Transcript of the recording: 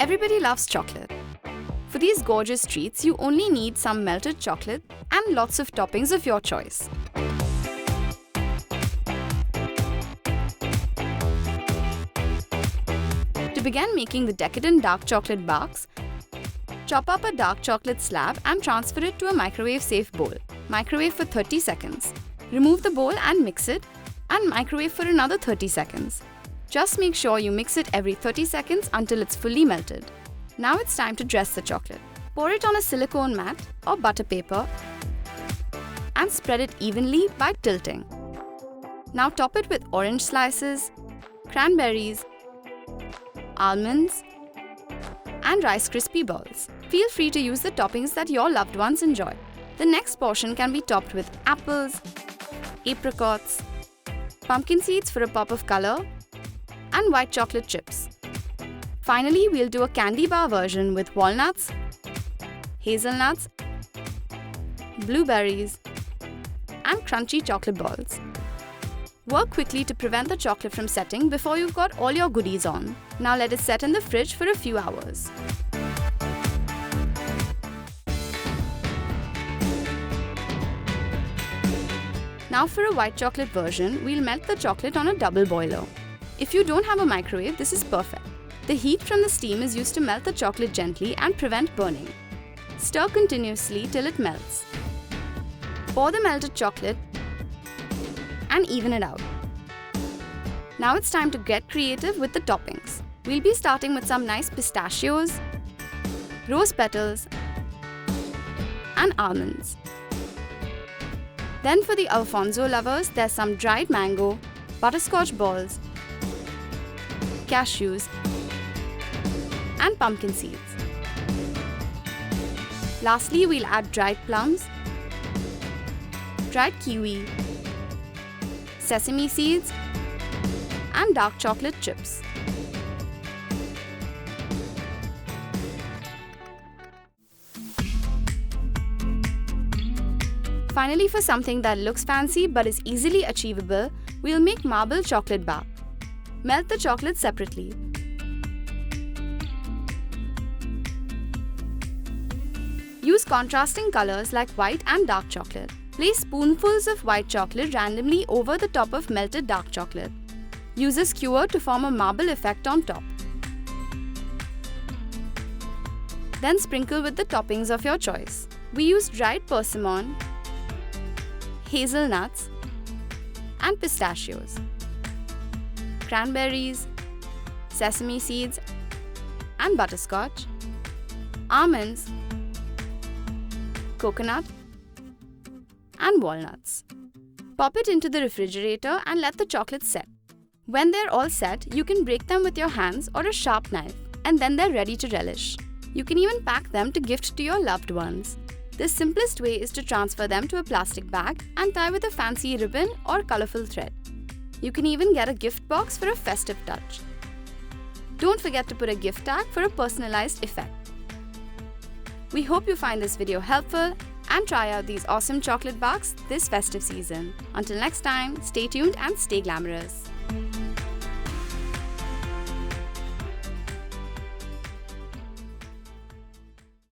Everybody loves chocolate. For these gorgeous treats, you only need some melted chocolate and lots of toppings of your choice. To begin making the decadent dark chocolate barks, chop up a dark chocolate slab and transfer it to a microwave-safe bowl. Microwave for 30 seconds. Remove the bowl and mix it, and microwave for another 30 seconds. Just make sure you mix it every 30 seconds until it's fully melted. Now it's time to dress the chocolate. Pour it on a silicone mat or butter paper and spread it evenly by tilting. Now top it with orange slices, cranberries, almonds, and Rice Krispie balls. Feel free to use the toppings that your loved ones enjoy. The next portion can be topped with apples, apricots, pumpkin seeds for a pop of color, and white chocolate chips. Finally, we'll do a candy bar version with walnuts, hazelnuts, blueberries, and crunchy chocolate balls. Work quickly to prevent the chocolate from setting before you've got all your goodies on. Now let it set in the fridge for a few hours. Now for a white chocolate version, we'll melt the chocolate on a double boiler. If you don't have a microwave, this is perfect. The heat from the steam is used to melt the chocolate gently and prevent burning. Stir continuously till it melts. Pour the melted chocolate and even it out. Now it's time to get creative with the toppings. We'll be starting with some nice pistachios, rose petals, and almonds. Then for the Alfonso lovers, there's some dried mango, butterscotch balls, cashews, and pumpkin seeds. Lastly, we'll add dried plums, dried kiwi, sesame seeds, and dark chocolate chips. Finally, for something that looks fancy but is easily achievable, we'll make marble chocolate bark. Melt the chocolate separately. Use contrasting colors like white and dark chocolate. Place spoonfuls of white chocolate randomly over the top of melted dark chocolate. Use a skewer to form a marble effect on top. Then sprinkle with the toppings of your choice. We used dried persimmon, hazelnuts, and pistachios, cranberries, sesame seeds, and butterscotch, almonds, coconut, and walnuts. Pop it into the refrigerator and let the chocolates set. When they're all set, you can break them with your hands or a sharp knife, and then they're ready to relish. You can even pack them to gift to your loved ones. The simplest way is to transfer them to a plastic bag and tie with a fancy ribbon or colorful thread. You can even get a gift box for a festive touch. Don't forget to put a gift tag for a personalized effect. We hope you find this video helpful and try out these awesome chocolate barks this festive season. Until next time, stay tuned and stay glamorous.